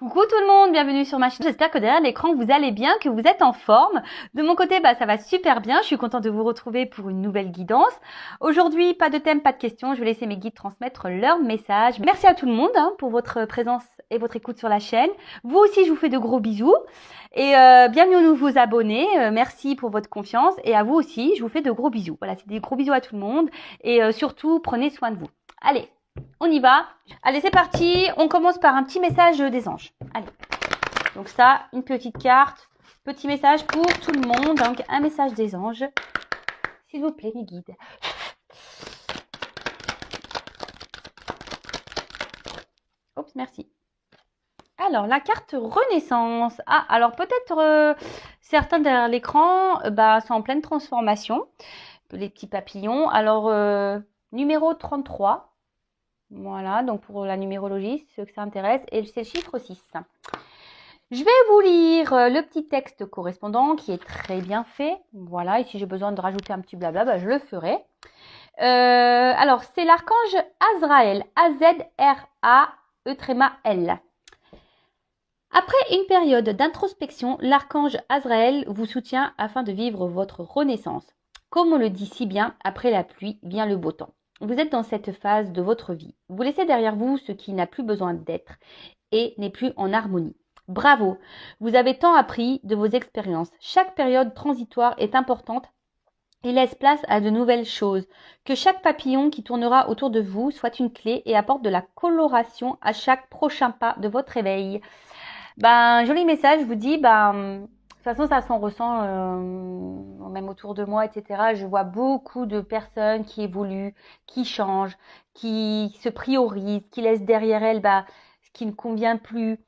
Coucou tout le monde, bienvenue sur ma chaîne. J'espère que derrière l'écran vous allez bien, que vous êtes en forme. De mon côté, ça va super bien. Je suis contente de vous retrouver pour une nouvelle guidance. Aujourd'hui, pas de thème, pas de questions. Je vais laisser mes guides transmettre leur message. Merci à tout le monde pour votre présence et votre écoute sur la chaîne. Vous aussi, je vous fais de gros bisous. Et bienvenue aux nouveaux abonnés. Merci pour votre confiance. Et à vous aussi, je vous fais de gros bisous. Voilà, c'est des gros bisous à tout le monde. Et surtout, prenez soin de vous. Allez, on y va. Allez, c'est parti. On commence par un petit message des anges. Allez. Donc ça, une petite carte. Petit message pour tout le monde. Donc, un message des anges. S'il vous plaît, mes guides. Oups, merci. Alors, la carte Renaissance. Ah, alors peut-être certains derrière l'écran sont en pleine transformation. Les petits papillons. Alors, numéro 33. Voilà, donc pour la numérologie, ceux que ça intéresse. Et c'est le chiffre 6. Je vais vous lire le petit texte correspondant qui est très bien fait. Voilà, et si j'ai besoin de rajouter un petit blabla, je le ferai. Alors, c'est l'archange Azraël. A-Z-R-A-E-L. Après une période d'introspection, l'archange Azraël vous soutient afin de vivre votre renaissance. Comme on le dit si bien, après la pluie vient le beau temps. Vous êtes dans cette phase de votre vie. Vous laissez derrière vous ce qui n'a plus besoin d'être et n'est plus en harmonie. Bravo, vous avez tant appris de vos expériences. Chaque période transitoire est importante et laisse place à de nouvelles choses. Que chaque papillon qui tournera autour de vous soit une clé et apporte de la coloration à chaque prochain pas de votre réveil. Joli message, je vous dis, de toute façon, ça s'en ressent même autour de moi, etc. Je vois beaucoup de personnes qui évoluent, qui changent, qui se priorisent, qui laissent derrière elles ce qui ne convient plus.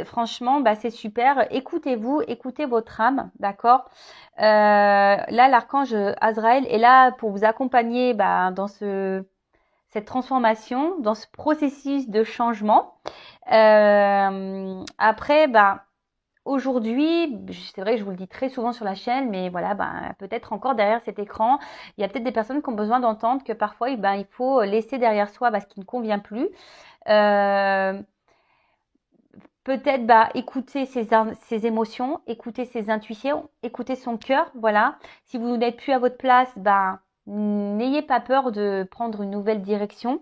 Franchement, c'est super. Écoutez-vous, écoutez votre âme, d'accord. Là, l'archange Azraël est là pour vous accompagner dans cette transformation, dans ce processus de changement. Après, aujourd'hui, c'est vrai que je vous le dis très souvent sur la chaîne, mais voilà, peut-être encore derrière cet écran, il y a peut-être des personnes qui ont besoin d'entendre que parfois, il faut laisser derrière soi ce qui ne convient plus. Peut-être écouter ses émotions, écouter ses intuitions, écouter son cœur, voilà. Si vous n'êtes plus à votre place, n'ayez pas peur de prendre une nouvelle direction.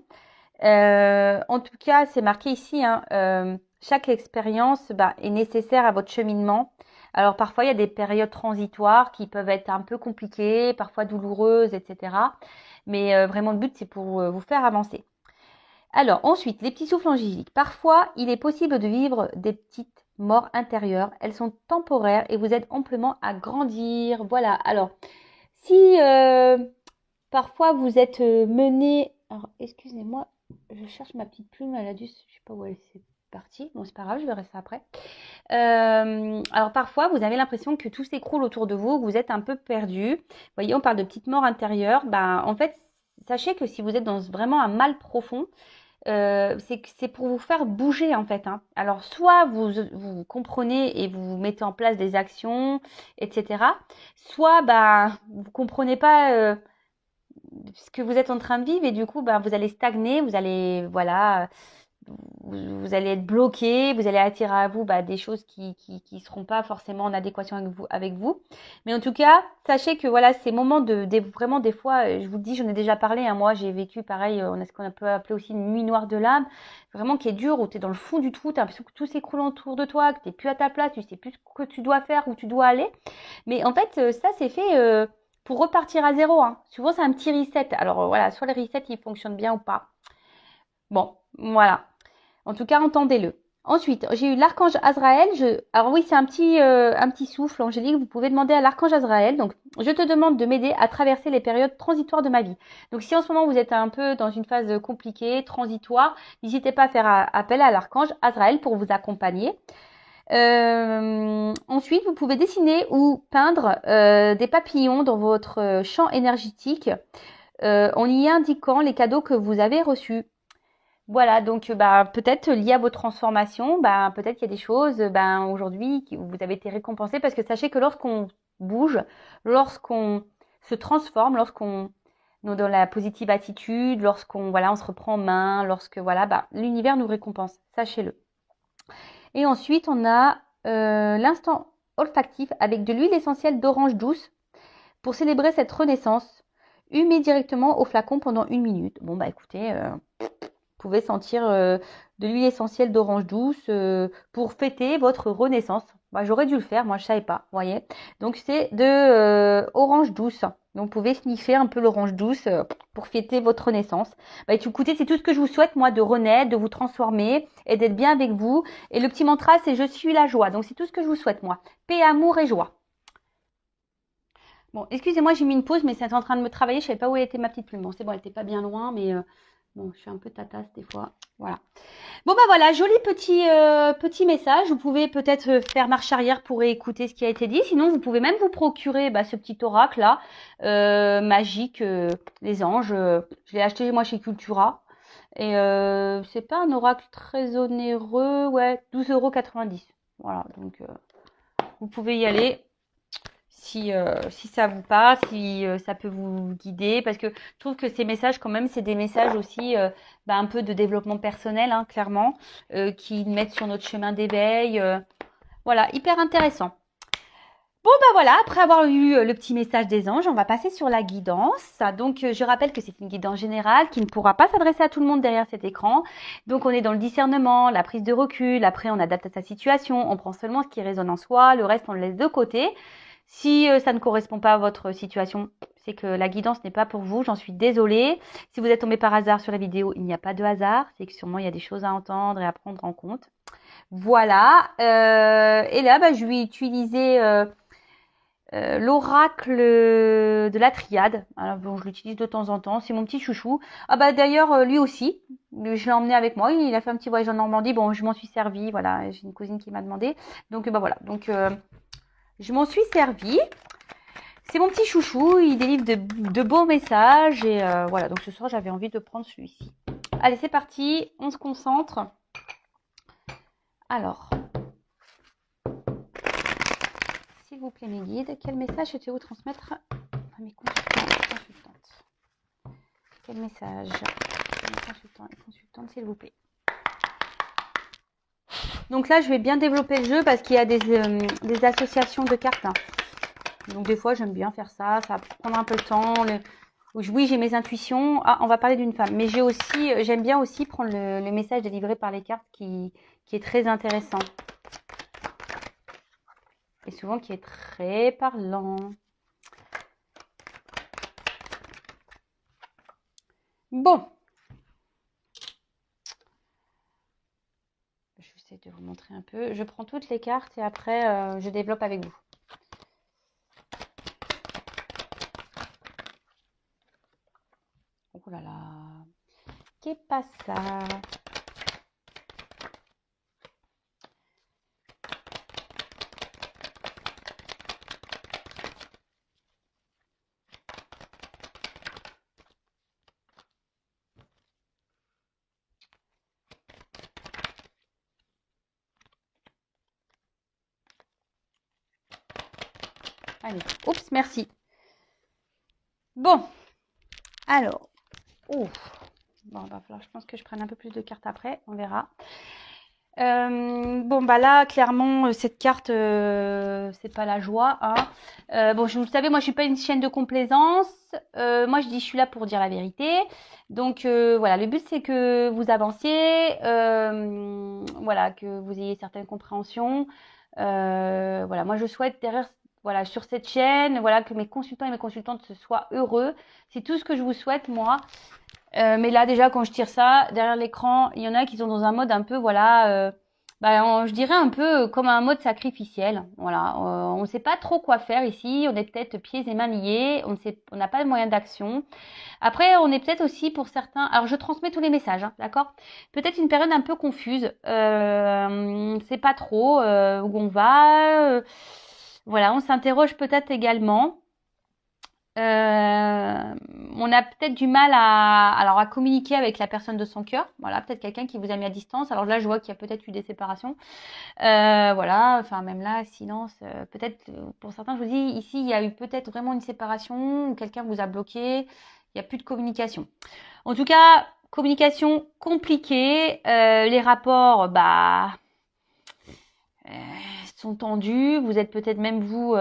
En tout cas, c'est marqué ici, chaque expérience est nécessaire à votre cheminement. Alors parfois, il y a des périodes transitoires qui peuvent être un peu compliquées, parfois douloureuses, etc. Mais vraiment, le but, c'est pour vous faire avancer. Alors ensuite, les petits souffles angéliques. Parfois, il est possible de vivre des petites morts intérieures. Elles sont temporaires et vous aident amplement à grandir. Voilà. Alors, si parfois vous êtes mené... Alors, excusez-moi, je cherche ma petite plume, elle a dû... Je sais pas où elle s'est partie. Bon, c'est pas grave, je verrai ça après. Alors, parfois, vous avez l'impression que tout s'écroule autour de vous, que vous êtes un peu perdu. Vous voyez, on parle de petites morts intérieures. En fait, sachez que si vous êtes dans vraiment un mal profond, c'est pour vous faire bouger en fait. Alors soit vous comprenez et vous mettez en place des actions, etc. Soit vous comprenez pas ce que vous êtes en train de vivre et du coup vous allez stagner, vous allez vous allez être bloqué, vous allez attirer à vous des choses qui seront pas forcément en adéquation avec vous. Mais en tout cas, sachez que voilà, ces moments vraiment des fois, je vous le dis, j'en ai déjà parlé, moi j'ai vécu pareil, on a ce qu'on peut appeler aussi une nuit noire de l'âme, vraiment qui est dure, où tu es dans le fond du trou, tu as l'impression que tout s'écroule autour de toi, que tu n'es plus à ta place, tu sais plus ce que tu dois faire, où tu dois aller. Mais en fait, ça c'est fait pour repartir à zéro. Souvent c'est un petit reset. Alors voilà, soit les resets ils fonctionnent bien ou pas. Bon, voilà. En tout cas, entendez-le. Ensuite, j'ai eu l'archange Azraël. Alors oui, c'est un petit souffle angélique. Vous pouvez demander à l'archange Azraël. Donc, je te demande de m'aider à traverser les périodes transitoires de ma vie. Donc, si en ce moment vous êtes un peu dans une phase compliquée, transitoire, n'hésitez pas à faire appel à l'archange Azraël pour vous accompagner. Ensuite, vous pouvez dessiner ou peindre des papillons dans votre champ énergétique en y indiquant les cadeaux que vous avez reçus. Voilà, donc peut-être lié à vos transformations, peut-être qu'il y a des choses aujourd'hui où vous avez été récompensé parce que sachez que lorsqu'on bouge, lorsqu'on se transforme, lorsqu'on est dans la positive attitude, lorsqu'on on se reprend en main, lorsque l'univers nous récompense, sachez-le. Et ensuite, on a l'instant olfactif avec de l'huile essentielle d'orange douce pour célébrer cette renaissance. Humez directement au flacon pendant 1 minute. Bon, bah écoutez, vous pouvez sentir de l'huile essentielle d'orange douce pour fêter votre renaissance. Bah, j'aurais dû le faire, moi je savais pas, vous voyez. Donc c'est de orange douce. Donc vous pouvez sniffer un peu l'orange douce pour fêter votre renaissance. Bah écoutez, c'est tout ce que je vous souhaite moi de renaître, de vous transformer et d'être bien avec vous. Et le petit mantra c'est je suis la joie. Donc c'est tout ce que je vous souhaite moi. Paix, amour et joie. Bon, excusez-moi, j'ai mis une pause, mais c'est en train de me travailler. Je savais pas où était ma petite plume. Bon, c'est bon, elle était pas bien loin, mais bon, je suis un peu tatasse des fois. Voilà. Bon bah voilà, joli petit message. Vous pouvez peut-être faire marche arrière pour écouter ce qui a été dit. Sinon, vous pouvez même vous procurer ce petit oracle là, magique, les anges. Je l'ai acheté moi chez Cultura. Et c'est pas un oracle très onéreux, ouais, 12,90 €. Voilà, donc vous pouvez y aller si ça vous parle, si ça peut vous guider, parce que je trouve que ces messages, quand même, c'est des messages aussi un peu de développement personnel, hein, clairement, qui mettent sur notre chemin d'éveil. Voilà, hyper intéressant. Bon, voilà, après avoir eu le petit message des anges, on va passer sur la guidance. Donc, je rappelle que c'est une guidance générale qui ne pourra pas s'adresser à tout le monde derrière cet écran. Donc, on est dans le discernement, la prise de recul. Après, on adapte à sa situation. On prend seulement ce qui résonne en soi. Le reste, on le laisse de côté. Si ça ne correspond pas à votre situation, c'est que la guidance n'est pas pour vous. J'en suis désolée. Si vous êtes tombé par hasard sur la vidéo, il n'y a pas de hasard. C'est que sûrement, il y a des choses à entendre et à prendre en compte. Voilà. Et là, je vais utiliser l'oracle de la triade. Alors bon, je l'utilise de temps en temps. C'est mon petit chouchou. Ah bah d'ailleurs, lui aussi. Je l'ai emmené avec moi. Il a fait un petit voyage en Normandie. Bon, je m'en suis servie. Voilà, j'ai une cousine qui m'a demandé. Donc voilà. Donc je m'en suis servie. C'est mon petit chouchou. Il délivre de beaux messages. Et voilà. Donc ce soir, j'avais envie de prendre celui-ci. Allez, c'est parti. On se concentre. Alors, s'il vous plaît, mes guides, quel message souhaitez-vous transmettre à mes consultants et consultantes? Quel message mes consultants et consultantes, s'il vous plaît? Donc là, je vais bien développer le jeu parce qu'il y a des associations de cartes. Hein. Donc des fois, j'aime bien faire ça. Ça va prendre un peu de temps. Oui, j'ai mes intuitions. Ah, on va parler d'une femme. Mais j'aime bien aussi prendre le message délivré par les cartes qui est très intéressant. Et souvent qui est très parlant. Bon. Je vais essayer de vous montrer un peu. Je prends toutes les cartes et après, je développe avec vous. Oh là là. Qu'est pas ça? Allez, oups, merci. Bon, alors, bon, va falloir, je pense que je prenne un peu plus de cartes après, on verra. Bon, là, clairement, cette carte, c'est pas la joie. Hein. Bon, vous savez, moi, je suis pas une chienne de complaisance. Moi, je dis, je suis là pour dire la vérité. Donc, voilà, le but, c'est que vous avanciez, voilà, que vous ayez certaines compréhensions. Voilà, moi, je souhaite derrière, voilà, sur cette chaîne, voilà, que mes consultants et mes consultantes soient heureux. C'est tout ce que je vous souhaite, moi. Mais là, déjà, quand je tire ça, derrière l'écran, il y en a qui sont dans un mode un peu, voilà, je dirais un peu comme un mode sacrificiel. Voilà, on ne sait pas trop quoi faire ici. On est peut-être pieds et mains liés. On n'a pas de moyen d'action. Après, on est peut-être aussi pour certains. Alors, je transmets tous les messages, hein, d'accord? Peut-être une période un peu confuse. C'est pas trop où on va. Voilà, on s'interroge peut-être également. On a peut-être du mal à communiquer avec la personne de son cœur. Voilà, peut-être quelqu'un qui vous a mis à distance. Alors là, je vois qu'il y a peut-être eu des séparations. Voilà, enfin même là, silence. Peut-être pour certains, je vous dis, ici, il y a eu peut-être vraiment une séparation ou quelqu'un vous a bloqué. Il n'y a plus de communication. En tout cas, communication compliquée. Les rapports, sont tendus. Vous êtes peut-être même vous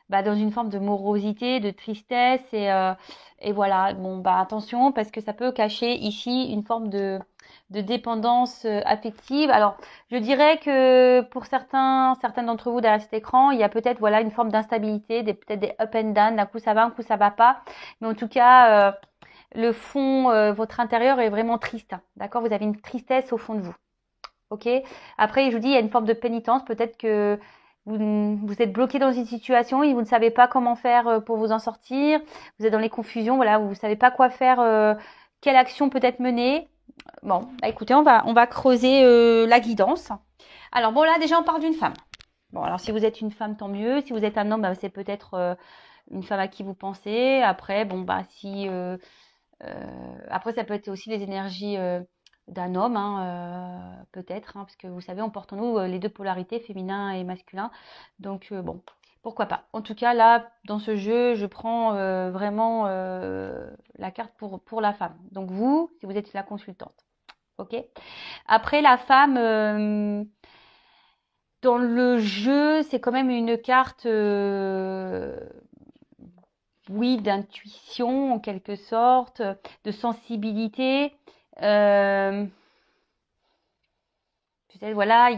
dans une forme de morosité, de tristesse et voilà. Bon bah attention parce que ça peut cacher ici une forme de dépendance affective. Alors je dirais que pour certains d'entre vous derrière cet écran, il y a peut-être voilà une forme d'instabilité, peut-être des up and down. D'un coup ça va, un coup ça va pas. Mais en tout cas le fond, votre intérieur est vraiment triste. D'accord, vous avez une tristesse au fond de vous. Ok. Après, je vous dis, il y a une forme de pénitence. Peut-être que vous êtes bloqué dans une situation et vous ne savez pas comment faire pour vous en sortir. Vous êtes dans les confusions, voilà, vous ne savez pas quoi faire, quelle action peut-être mener. Bon, bah écoutez, on va creuser la guidance. Alors bon, là déjà, on parle d'une femme. Bon, alors si vous êtes une femme, tant mieux. Si vous êtes un homme, bah, c'est peut-être une femme à qui vous pensez. Après, bon, bah si après, ça peut être aussi les énergies d'un homme, hein, peut-être, hein, parce que vous savez, on porte en nous les deux polarités, féminin et masculin. Donc, bon, pourquoi pas. En tout cas, là, dans ce jeu, je prends vraiment la carte pour la femme. Donc, vous, si vous êtes la consultante. OK. Après, la femme, dans le jeu, c'est quand même une carte oui, d'intuition en quelque sorte, de sensibilité. Euh, Peut-être voilà,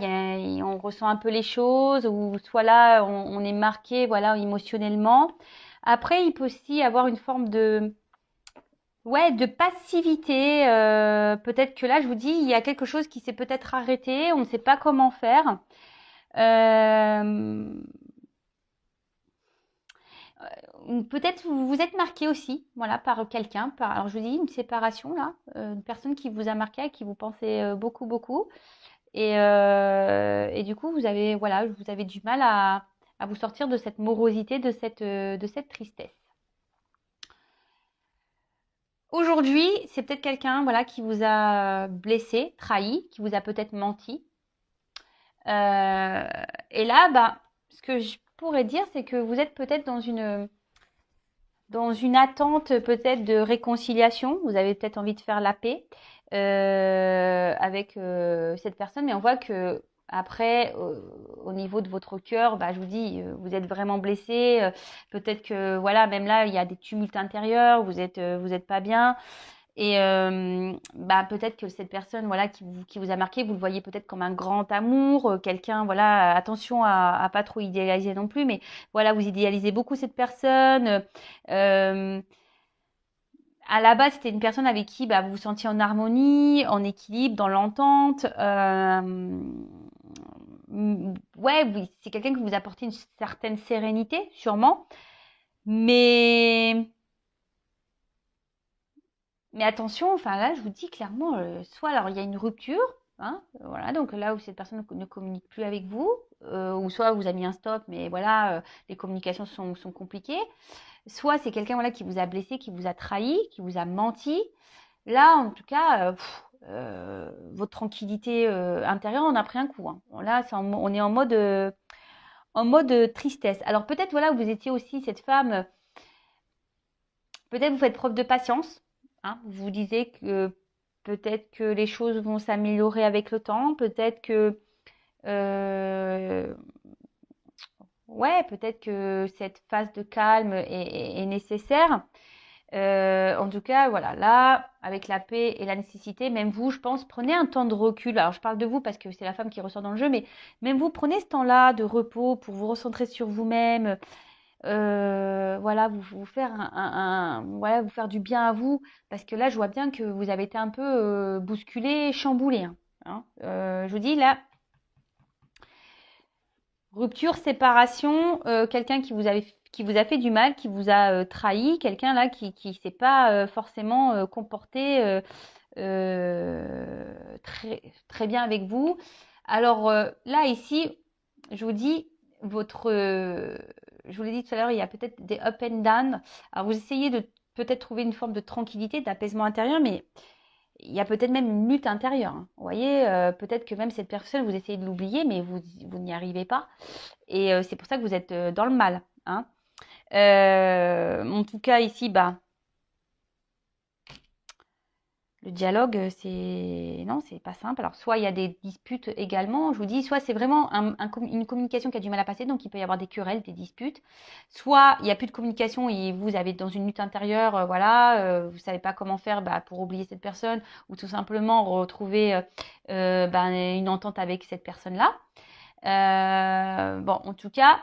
on ressent un peu les choses, ou soit là on est marqué voilà émotionnellement. Après, il peut aussi avoir une forme de ouais de passivité. Peut-être que là, je vous dis, il y a quelque chose qui s'est peut-être arrêté, on ne sait pas comment faire. Euh, Peut-être vous vous êtes marqué aussi, voilà, par quelqu'un. Alors je vous dis une séparation là, une personne qui vous a marqué, à qui vous pensez beaucoup, beaucoup, et du coup vous avez, voilà, vous avez du mal à vous sortir de cette morosité, de cette tristesse. Aujourd'hui, c'est peut-être quelqu'un, voilà, qui vous a blessé, trahi, qui vous a peut-être menti. Euh, et là, bah, ce que je pourrais dire, c'est que vous êtes peut-être dans une attente peut-être de réconciliation. Vous avez peut-être envie de faire la paix avec cette personne, mais on voit que après, au niveau de votre cœur, bah, je vous dis, vous êtes vraiment blessé. Peut-être que voilà, même là, il y a des tumultes intérieurs. Vous êtes pas bien. Et bah, peut-être que cette personne voilà qui vous a marqué, vous le voyez peut-être comme un grand amour, quelqu'un voilà, attention à pas trop idéaliser non plus, mais voilà, vous idéalisez beaucoup cette personne. Euh, à la base, c'était une personne avec qui bah, vous vous sentiez en harmonie, en équilibre, dans l'entente. Ouais, oui, c'est quelqu'un qui vous apportait une certaine sérénité, sûrement. Mais Mais attention, enfin là, je vous dis clairement, soit alors il y a une rupture, hein, voilà, donc là où cette personne ne communique plus avec vous, ou soit vous a mis un stop, mais voilà, les communications sont compliquées. Soit c'est quelqu'un voilà qui vous a blessé, qui vous a trahi, qui vous a menti. Là, en tout cas, votre tranquillité intérieure en a pris un coup, hein. Bon, là, on est en mode tristesse. Alors peut-être voilà, vous étiez aussi cette femme. Peut-être vous faites preuve de patience, hein. Vous disiez que peut-être que les choses vont s'améliorer avec le temps, peut-être que euh, ouais, peut-être que cette phase de calme est nécessaire. En tout cas, voilà, là, avec la paix et la nécessité, même vous, je pense, prenez un temps de recul. Alors, je parle de vous parce que c'est la femme qui ressort dans le jeu, mais même vous, prenez ce temps-là de repos pour vous recentrer sur vous-même, voilà, vous faire voilà, vous faire du bien à vous, parce que là, je vois bien que vous avez été un peu bousculé, chamboulé, hein. Je vous dis là, rupture, séparation, quelqu'un qui vous a fait du mal, qui vous a trahi, quelqu'un là qui s'est pas forcément comporté très très bien avec vous. Alors là ici, je vous dis votre je vous l'ai dit tout à l'heure, il y a peut-être des up and down. Alors vous essayez de peut-être trouver une forme de tranquillité, d'apaisement intérieur, mais il y a peut-être même une lutte intérieure, hein. Vous voyez, peut-être que même cette personne, vous essayez de l'oublier, mais vous n'y arrivez pas. Et c'est pour ça que vous êtes dans le mal, hein. En tout cas, ici, bah, Le dialogue, c'est non, c'est pas simple. Alors, soit il y a des disputes également, je vous dis, soit c'est vraiment une communication qui a du mal à passer, donc il peut y avoir des querelles, des disputes. Soit il n'y a plus de communication et vous avez dans une lutte intérieure, voilà, vous savez pas comment faire pour oublier cette personne ou tout simplement retrouver une entente avec cette personne-là. Bon, en tout cas,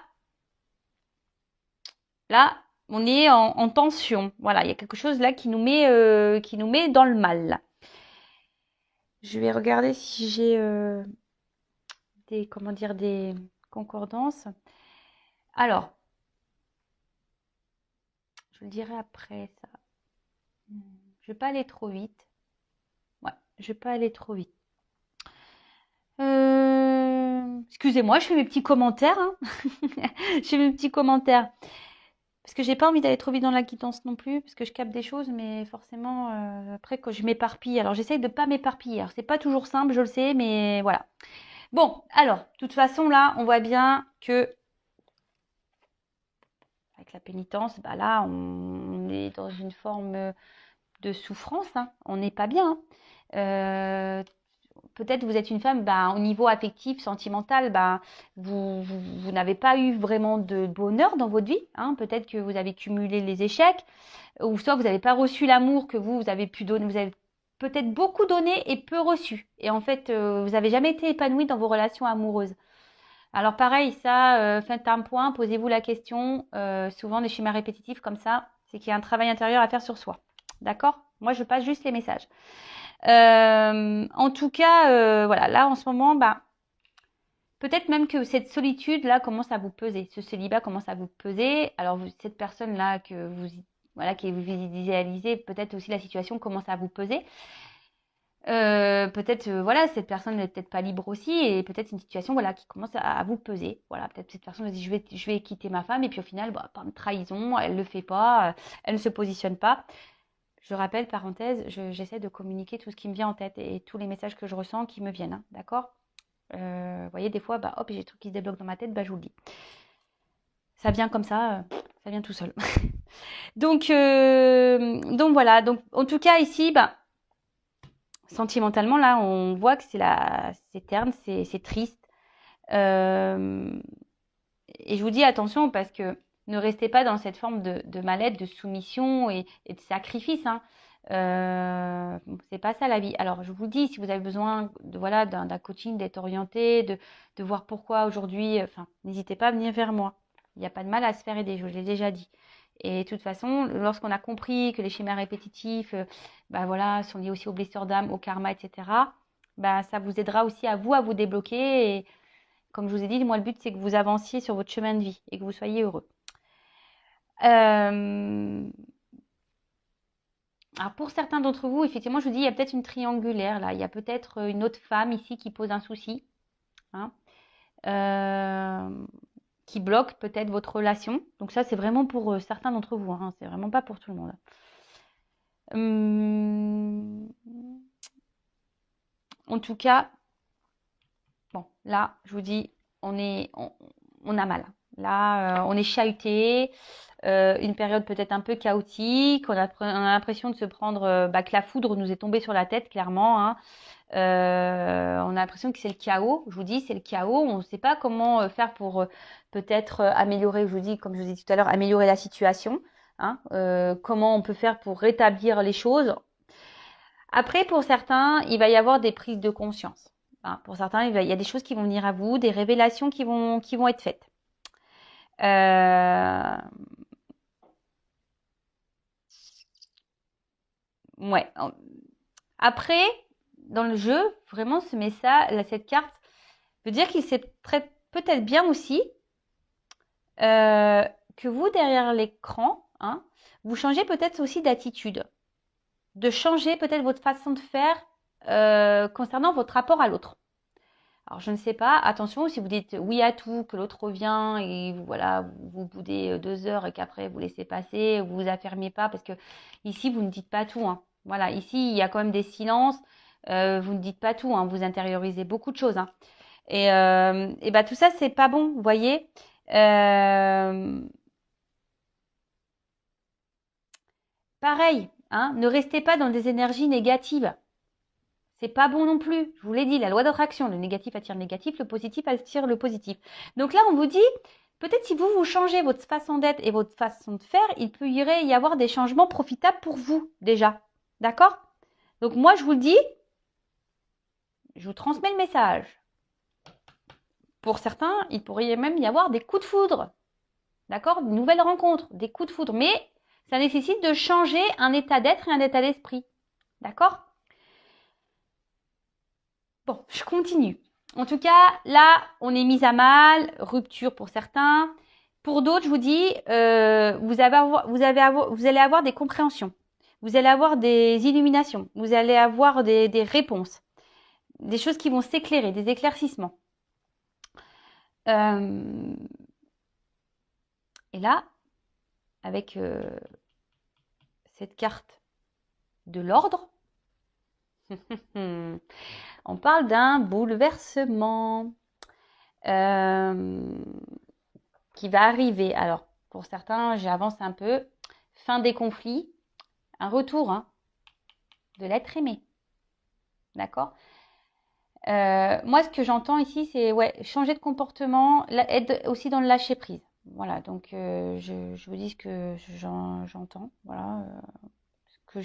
là, on est en tension. Voilà, il y a quelque chose là qui nous met dans le mal. Je vais regarder si j'ai des concordances. Alors, je vous le dirai après ça. Je vais pas aller trop vite. Ouais, je vais pas aller trop vite. Excusez-moi, je fais mes petits commentaires. Hein. Je fais mes petits commentaires. Parce que j'ai pas envie d'aller trop vite dans la quittance non plus, parce que je capte des choses, mais forcément, après, quand je m'éparpille, alors j'essaye de pas m'éparpiller. Alors, c'est pas toujours simple, je le sais, mais voilà. Bon, alors, de toute façon, là, on voit bien que, avec la pénitence, là, on est dans une forme de souffrance, hein. On n'est pas bien. Hein. Peut-être vous êtes une femme, au niveau affectif, sentimental, vous n'avez pas eu vraiment de bonheur dans votre vie. Hein. Peut-être que vous avez cumulé les échecs, ou soit vous n'avez pas reçu l'amour que vous avez pu donner. Vous avez peut-être beaucoup donné et peu reçu. Et en fait, vous n'avez jamais été épanoui dans vos relations amoureuses. Alors pareil, ça, faites un point, posez-vous la question. Souvent, des schémas répétitifs comme ça, c'est qu'il y a un travail intérieur à faire sur soi. D'accord? Moi, je passe juste les messages. En tout cas, voilà, là en ce moment, peut-être même que cette solitude-là commence à vous peser. Ce célibat commence à vous peser. Alors, cette personne-là que vous idéalisez, peut-être aussi la situation commence à vous peser. Peut-être voilà, cette personne n'est peut-être pas libre aussi et peut-être une situation voilà qui commence à vous peser. Voilà, peut-être cette personne se dit je vais quitter ma femme et puis au final par trahison, elle le fait pas, elle ne se positionne pas. Je rappelle, parenthèse, j'essaie de communiquer tout ce qui me vient en tête et tous les messages que je ressens qui me viennent, hein, d'accord? Vous voyez, des fois, hop, j'ai des trucs qui se débloquent dans ma tête, je vous le dis. Ça vient comme ça vient tout seul. Donc voilà, donc en tout cas ici, sentimentalement, là, on voit que c'est terne, c'est triste. Et je vous dis attention parce que ne restez pas dans cette forme de mal-être, de soumission et de sacrifice. Hein. C'est pas ça la vie. Alors je vous dis, si vous avez besoin voilà, d'un coaching, d'être orienté, de voir pourquoi aujourd'hui, n'hésitez pas à venir vers moi. Il n'y a pas de mal à se faire aider, je l'ai déjà dit. Et de toute façon, lorsqu'on a compris que les schémas répétitifs voilà, sont liés aussi aux blessures d'âme, au karma, etc., ça vous aidera aussi à vous débloquer. Et comme je vous ai dit, moi, le but, c'est que vous avanciez sur votre chemin de vie et que vous soyez heureux. Alors, pour certains d'entre vous, effectivement, je vous dis, il y a peut-être une triangulaire, là. Il y a peut-être une autre femme ici qui pose un souci, hein, qui bloque peut-être votre relation. Donc ça, c'est vraiment pour certains d'entre vous, hein. C'est vraiment pas pour tout le monde. En tout cas, bon, là, je vous dis, on a mal. Là, on est chahuté. Une période peut-être un peu chaotique. On a l'impression de se prendre que la foudre nous est tombée sur la tête, clairement. Hein. On a l'impression que c'est le chaos. Je vous dis, c'est le chaos. On ne sait pas comment faire pour peut-être améliorer, je vous dis, comme je vous ai dit tout à l'heure, améliorer la situation. Hein. Comment on peut faire pour rétablir les choses. Après, pour certains, il va y avoir des prises de conscience. Hein. Pour certains, il y a des choses qui vont venir à vous, des révélations qui vont être faites. Ouais. Après, dans le jeu, vraiment, ce message, cette carte veut dire qu'il sait peut-être bien aussi que vous, derrière l'écran, hein, vous changez peut-être aussi d'attitude. De changer peut-être votre façon de faire concernant votre rapport à l'autre. Alors, je ne sais pas, attention, si vous dites oui à tout, que l'autre revient et voilà, vous boudez 2 heures et qu'après vous laissez passer, vous vous affermez pas, parce que ici, vous ne dites pas tout. Hein. Voilà, ici, il y a quand même des silences, vous ne dites pas tout, hein, vous intériorisez beaucoup de choses. Hein. Et tout ça, c'est pas bon, vous voyez. Pareil, Hein. Ne restez pas dans des énergies négatives. C'est pas bon non plus. Je vous l'ai dit, la loi d'attraction, le négatif attire le négatif, le positif attire le positif. Donc là, on vous dit, peut-être si vous changez votre façon d'être et votre façon de faire, il peut y avoir des changements profitables pour vous déjà. D'accord? Donc moi, je vous le dis, je vous transmets le message. Pour certains, il pourrait même y avoir des coups de foudre. D'accord? De nouvelles rencontres, des coups de foudre. Mais ça nécessite de changer un état d'être et un état d'esprit. D'accord? Bon, je continue. En tout cas, là, on est mis à mal, rupture pour certains. Pour d'autres, je vous dis, vous allez avoir des compréhensions. Vous allez avoir des illuminations. Vous allez avoir des réponses. Des choses qui vont s'éclairer, des éclaircissements. Et là, avec cette carte de l'ordre, on parle d'un bouleversement qui va arriver. Alors, pour certains, j'avance un peu. Fin des conflits, un retour de l'être aimé. D'accord? Moi, ce que j'entends ici, c'est changer de comportement, être aussi dans le lâcher prise. Voilà, donc je vous dis ce que j'entends, voilà, ce que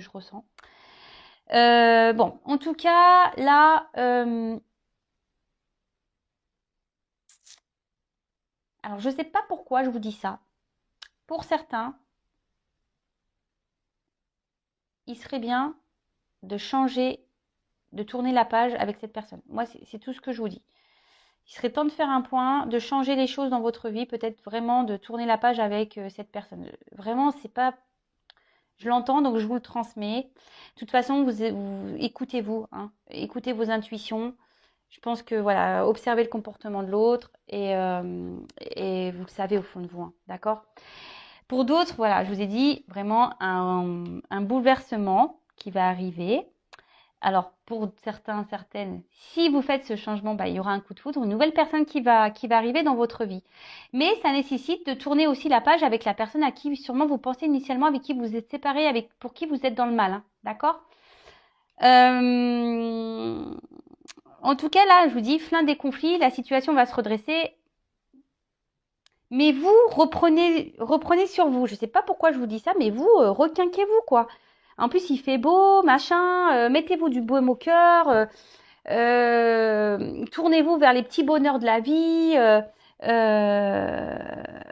je ressens. Bon, en tout cas, là, alors je ne sais pas pourquoi je vous dis ça. Pour certains, il serait bien de changer, de tourner la page avec cette personne. Moi, c'est tout ce que je vous dis. Il serait temps de faire un point, de changer les choses dans votre vie, peut-être vraiment de tourner la page avec cette personne. Vraiment, c'est pas... Je l'entends, donc je vous le transmets. De toute façon, vous écoutez-vous, hein, écoutez vos intuitions. Je pense que, voilà, observez le comportement de l'autre et vous le savez au fond de vous, hein, d'accord? Pour d'autres, voilà, je vous ai dit vraiment un bouleversement qui va arriver. Alors, pour certains, certaines, si vous faites ce changement, il y aura un coup de foudre, une nouvelle personne qui va arriver dans votre vie. Mais ça nécessite de tourner aussi la page avec la personne à qui sûrement vous pensez initialement, avec qui vous êtes séparés, pour qui vous êtes dans le mal. Hein, d'accord? En tout cas, là, je vous dis, fin des conflits, la situation va se redresser. Mais vous, reprenez sur vous. Je ne sais pas pourquoi je vous dis ça, mais vous, requinquez-vous, quoi. En plus, il fait beau, machin, mettez-vous du baume au cœur, tournez-vous vers les petits bonheurs de la vie.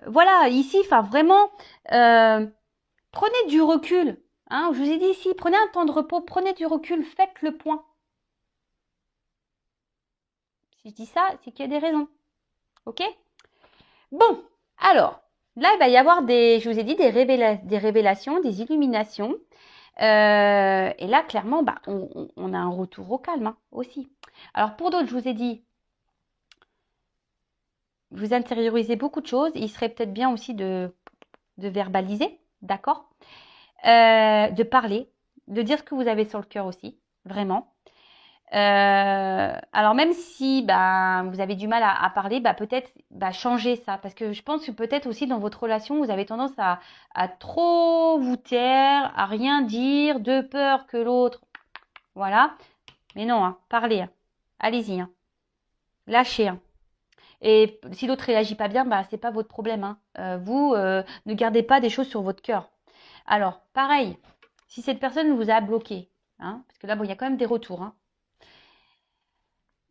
Voilà, ici, enfin, vraiment, prenez du recul. Hein, je vous ai dit ici, prenez un temps de repos, prenez du recul, faites le point. Si je dis ça, c'est qu'il y a des raisons. Ok? Bon, alors, là, il va y avoir je vous ai dit, des révélations, des illuminations. Et là, clairement, on a un retour au calme hein, aussi. Alors, pour d'autres, je vous ai dit, vous intériorisez beaucoup de choses. Il serait peut-être bien aussi de verbaliser, d'accord? De parler, de dire ce que vous avez sur le cœur aussi, vraiment. Alors même si vous avez du mal à parler, peut-être changer ça. Parce que je pense que peut-être aussi dans votre relation, vous avez tendance à trop vous taire, à rien dire, de peur que l'autre... Voilà. Mais non, hein, parlez. Hein. Allez-y. Hein. Lâchez. Hein. Et si l'autre réagit pas bien, c'est pas votre problème. Hein. Vous, ne gardez pas des choses sur votre cœur. Alors, pareil, si cette personne vous a bloqué, hein, parce que là, il y a quand même des retours, hein,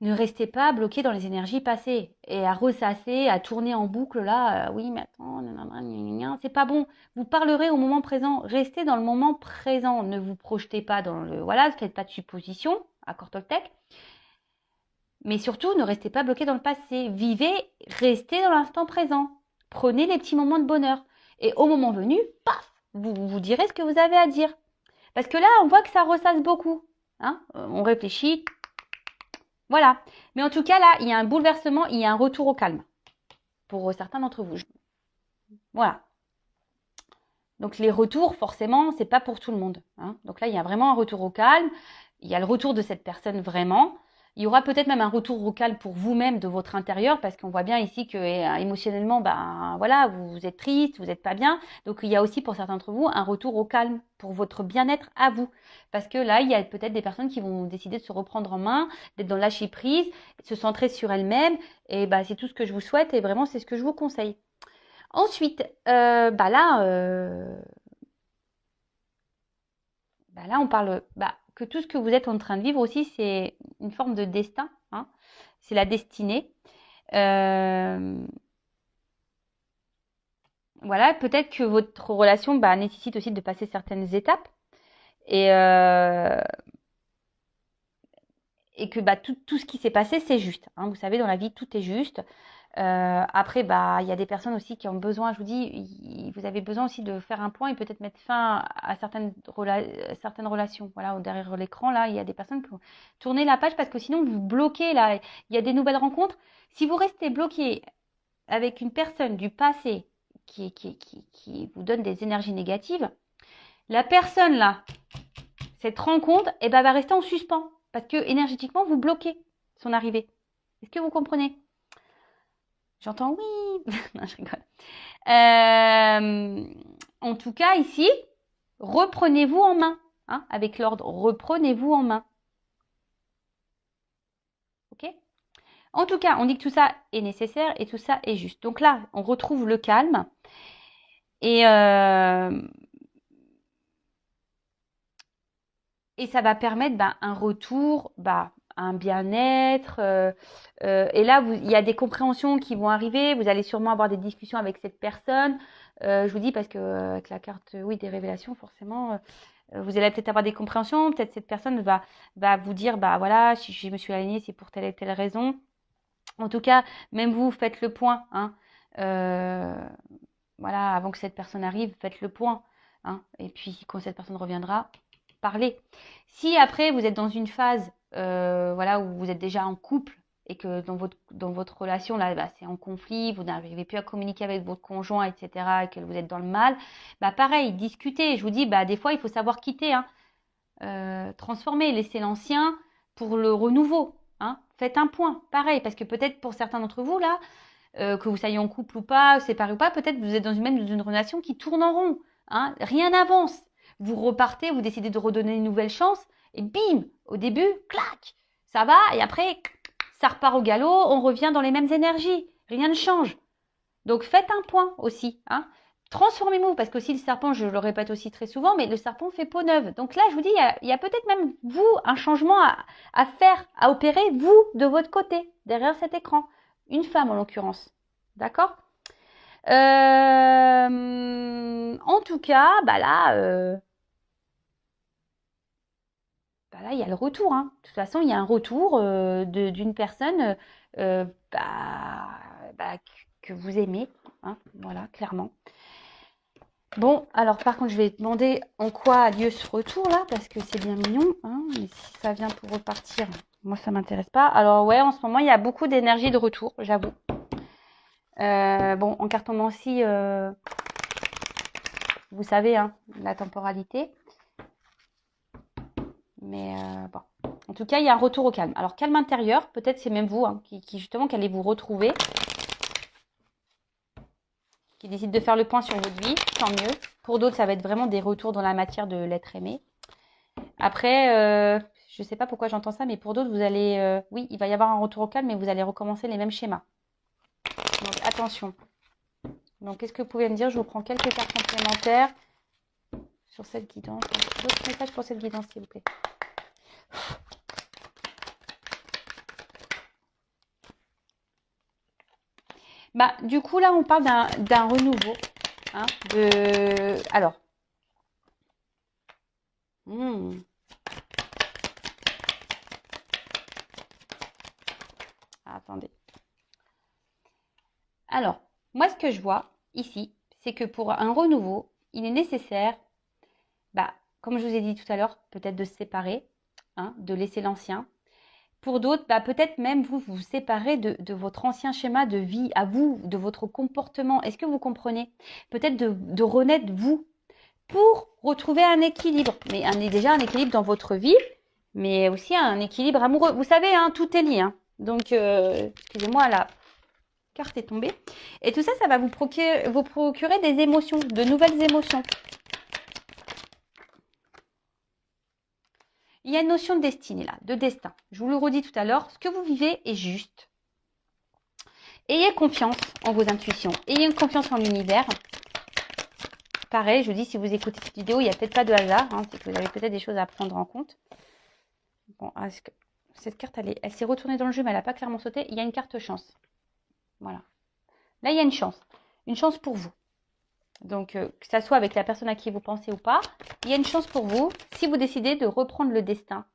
ne restez pas bloqué dans les énergies passées et à ressasser, à tourner en boucle là. Oui, mais attends, c'est pas bon. Vous parlerez au moment présent. Restez dans le moment présent. Ne vous projetez pas dans le... Voilà, ne faites pas de suppositions, accord Toltec. Mais surtout, ne restez pas bloqué dans le passé. Vivez, restez dans l'instant présent. Prenez les petits moments de bonheur. Et au moment venu, paf, vous direz ce que vous avez à dire. Parce que là, on voit que ça ressasse beaucoup. Hein, on réfléchit. Voilà. Mais en tout cas, là, il y a un bouleversement, il y a un retour au calme. Pour certains d'entre vous. Voilà. Donc les retours, forcément, c'est pas pour tout le monde. Hein. Donc là, il y a vraiment un retour au calme. Il y a le retour de cette personne vraiment. Il y aura peut-être même un retour au calme pour vous-même de votre intérieur, parce qu'on voit bien ici que émotionnellement, ben voilà, vous êtes triste, vous n'êtes pas bien. Donc il y a aussi pour certains d'entre vous un retour au calme pour votre bien-être à vous. Parce que là, il y a peut-être des personnes qui vont décider de se reprendre en main, d'être dans le lâcher prise, de se centrer sur elles-mêmes. Et bah, c'est tout ce que je vous souhaite et vraiment c'est ce que je vous conseille. Ensuite, là, on parle que tout ce que vous êtes en train de vivre aussi, c'est une forme de destin. Hein. C'est la destinée. Voilà, peut-être que votre relation nécessite aussi de passer certaines étapes et, euh, et que tout ce qui s'est passé, c'est juste. Hein. Vous savez, dans la vie, tout est juste. Après, il y a des personnes aussi qui ont besoin, je vous dis, vous avez besoin aussi de faire un point et peut-être mettre fin à certaines relations. Voilà, derrière l'écran, là, il y a des personnes qui ont tourné la page parce que sinon, vous bloquez, là, il y a des nouvelles rencontres. Si vous restez bloqué avec une personne du passé qui vous donne des énergies négatives, la personne, là, cette rencontre, va rester en suspens parce que énergétiquement, vous bloquez son arrivée. Est-ce que vous comprenez? J'entends oui. Non, je rigole. En tout cas, ici, reprenez-vous en main. Hein, avec l'ordre, reprenez-vous en main. Ok? En tout cas, on dit que tout ça est nécessaire et tout ça est juste. Donc là, on retrouve le calme. Et ça va permettre un retour, un bien-être. Et là, il y a des compréhensions qui vont arriver. Vous allez sûrement avoir des discussions avec cette personne. Je vous dis parce que avec la carte, oui, des révélations, forcément, vous allez peut-être avoir des compréhensions. Peut-être cette personne va vous dire, voilà, si je me suis alignée, c'est pour telle et telle raison. En tout cas, même vous, faites le point. Hein. Voilà, avant que cette personne arrive, faites le point. Hein. Et puis, quand cette personne reviendra, parlez. Si après, vous êtes dans une phase où vous êtes déjà en couple et que dans votre relation, là, c'est en conflit, vous n'arrivez plus à communiquer avec votre conjoint, etc., et que vous êtes dans le mal, pareil, discutez. Je vous dis, des fois, il faut savoir quitter. Hein. Transformer, laisser l'ancien pour le renouveau. Hein. Faites un point, pareil, parce que peut-être pour certains d'entre vous, là, que vous soyez en couple ou pas, séparé ou pas, peut-être vous êtes dans une relation qui tourne en rond. Hein. Rien n'avance. Vous repartez, vous décidez de redonner une nouvelle chance, et bim, au début, clac, ça va, et après, ça repart au galop, on revient dans les mêmes énergies. Rien ne change. Donc faites un point aussi. Hein. Transformez-vous, parce qu'aussi le serpent, je le répète aussi très souvent, mais le serpent fait peau neuve. Donc là, je vous dis, il y a peut-être même vous un changement à faire, à opérer, vous, de votre côté, derrière cet écran. Une femme en l'occurrence. D'accord. En tout cas, là, il y a le retour. Hein. De toute façon, il y a un retour d'une personne euh, bah, que vous aimez. Hein, voilà, clairement. Bon, alors par contre, je vais demander en quoi a lieu ce retour là, parce que c'est bien mignon. Hein, mais si ça vient pour repartir, moi ça m'intéresse pas. Alors ouais, en ce moment, il y a beaucoup d'énergie de retour, j'avoue. Bon, en cartomancie, vous savez, hein, la temporalité. Mais bon. En tout cas, il y a un retour au calme. Alors, calme intérieur, peut-être c'est même vous hein, qui justement qui allez vous retrouver, qui décide de faire le point sur votre vie, tant mieux. Pour d'autres, ça va être vraiment des retours dans la matière de l'être aimé. Après, je ne sais pas pourquoi j'entends ça, mais pour d'autres, vous allez... oui, il va y avoir un retour au calme, mais vous allez recommencer les mêmes schémas. Donc, attention. Donc, qu'est-ce que vous pouvez me dire? Je vous prends quelques cartes complémentaires sur cette guidance. D'autres messages pour cette guidance, s'il vous plaît. Du coup, là, on parle d'un renouveau. Hein, alors. Attendez. Alors, moi, ce que je vois ici, c'est que pour un renouveau, il est nécessaire, comme je vous ai dit tout à l'heure, peut-être de se séparer, hein, de laisser l'ancien. Pour d'autres, peut-être même vous séparer de votre ancien schéma de vie à vous, de votre comportement. Est-ce que vous comprenez? Peut-être de renaître vous pour retrouver un équilibre. Mais déjà un équilibre dans votre vie mais aussi un équilibre amoureux. Vous savez, hein, tout est lié. Hein. Donc, excusez-moi, la carte est tombée. Et tout ça, ça va vous procurer des émotions, de nouvelles émotions. Il y a une notion de destinée là, de destin. Je vous le redis tout à l'heure, ce que vous vivez est juste. Ayez confiance en vos intuitions, ayez une confiance en l'univers. Pareil, je vous dis, si vous écoutez cette vidéo, il n'y a peut-être pas de hasard, hein, c'est que vous avez peut-être des choses à prendre en compte. Bon, cette carte, elle s'est retournée dans le jeu, mais elle n'a pas clairement sauté. Il y a une carte chance. Voilà. Là, il y a une chance pour vous. Donc, que ça soit avec la personne à qui vous pensez ou pas, il y a une chance pour vous si vous décidez de reprendre le destin,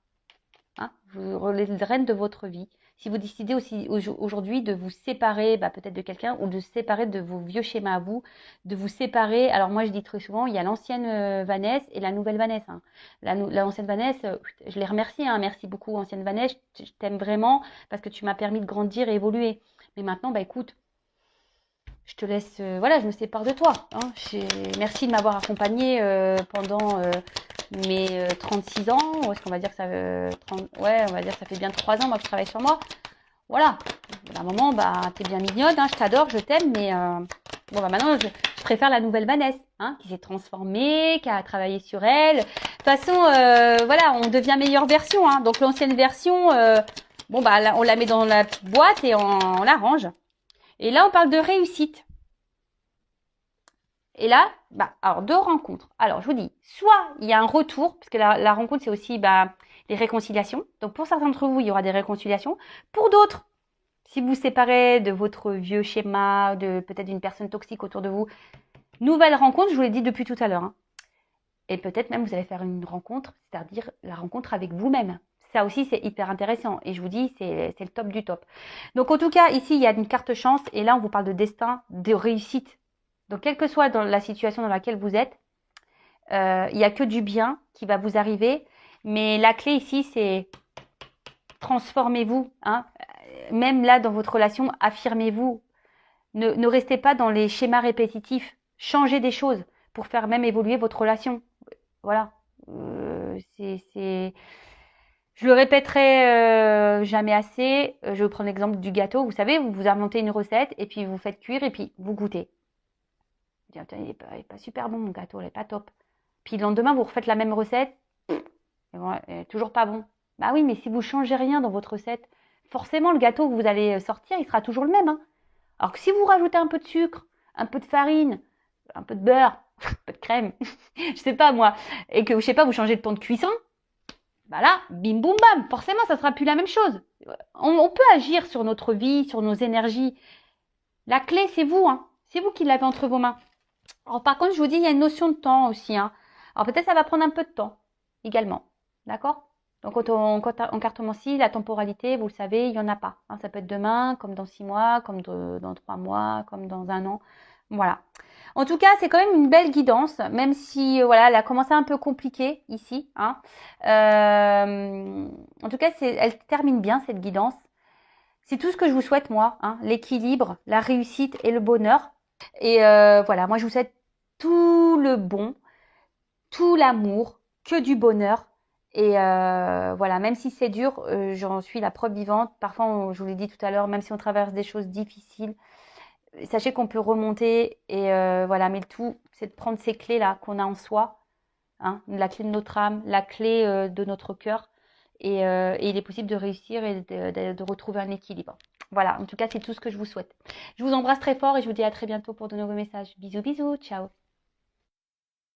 hein, les rênes de votre vie. Si vous décidez aussi aujourd'hui de vous séparer peut-être de quelqu'un ou de séparer de vos vieux schémas à vous, de vous séparer. Alors moi, je dis très souvent, il y a l'ancienne Vanessa et la nouvelle Vanessa. Hein. L'ancienne Vanessa, je les remercie. Hein, merci beaucoup, ancienne Vanessa. Je t'aime vraiment parce que tu m'as permis de grandir et évoluer. Mais maintenant, écoute, je te laisse, voilà, je me sépare de toi. Hein. Merci de m'avoir accompagnée pendant mes 36 ans. Ou est-ce qu'on va dire que ça, ouais, on va dire que ça fait bien 3 ans moi que je travaille sur moi. Voilà. À un moment, t'es bien mignonne, hein, je t'adore, je t'aime, mais maintenant, je préfère la nouvelle Vanessa, hein, qui s'est transformée, qui a travaillé sur elle. De toute façon, voilà, on devient meilleure version. Hein. Donc l'ancienne version, on la met dans la petite boîte et on la range. Et là, on parle de réussite. Et là, alors deux rencontres. Alors, je vous dis, soit il y a un retour, parce que la rencontre, c'est aussi les réconciliations. Donc, pour certains d'entre vous, il y aura des réconciliations. Pour d'autres, si vous vous séparez de votre vieux schéma, de peut-être d'une personne toxique autour de vous, nouvelle rencontre, je vous l'ai dit depuis tout à l'heure. Hein. Et peut-être même, vous allez faire une rencontre, c'est-à-dire la rencontre avec vous-même. Ça aussi, c'est hyper intéressant. Et je vous dis, c'est le top du top. Donc, en tout cas, ici, il y a une carte chance. Et là, on vous parle de destin, de réussite. Donc, quelle que soit dans la situation dans laquelle vous êtes, il n'y a que du bien qui va vous arriver. Mais la clé ici, c'est transformez-vous. Hein. Même là, dans votre relation, affirmez-vous. Ne restez pas dans les schémas répétitifs. Changez des choses pour faire même évoluer votre relation. Voilà. Je le répéterai jamais assez. Je vais prendre l'exemple du gâteau. Vous savez, vous inventez une recette et puis vous faites cuire et puis vous goûtez. Vous dites, il n'est pas super bon mon gâteau, il n'est pas top. Puis le lendemain, vous refaites la même recette. Toujours pas bon. Bah oui, mais si vous changez rien dans votre recette, forcément le gâteau que vous allez sortir, il sera toujours le même. Hein. Alors que si vous rajoutez un peu de sucre, un peu de farine, un peu de beurre, un peu de crème, je sais pas moi, et que je sais pas, vous changez le temps de cuisson, là, bim boum bam, forcément ça sera plus la même chose. On peut agir sur notre vie, sur nos énergies. La clé, c'est vous, hein. C'est vous qui l'avez entre vos mains. Alors par contre, je vous dis, il y a une notion de temps aussi. Hein. Alors peut-être ça va prendre un peu de temps également. D'accord? Donc en cartomancie, la temporalité, vous le savez, il n'y en a pas. Hein. Ça peut être demain, comme dans 6 mois, comme dans 3 mois, comme dans 1 an. Voilà. En tout cas, c'est quand même une belle guidance, même si voilà, elle a commencé un peu compliquée ici. Hein. En tout cas, elle termine bien cette guidance. C'est tout ce que je vous souhaite moi, hein, l'équilibre, la réussite et le bonheur. Et voilà, moi je vous souhaite tout le bon, tout l'amour, que du bonheur. Et voilà, même si c'est dur, j'en suis la preuve vivante. Parfois, je vous l'ai dit tout à l'heure, même si on traverse des choses difficiles, sachez qu'on peut remonter. Et voilà, mais le tout, c'est de prendre ces clés-là qu'on a en soi, hein, la clé de notre âme, la clé de notre cœur. Et il est possible de réussir et de retrouver un équilibre. Voilà, en tout cas, c'est tout ce que je vous souhaite. Je vous embrasse très fort et je vous dis à très bientôt pour de nouveaux messages. Bisous, bisous, ciao.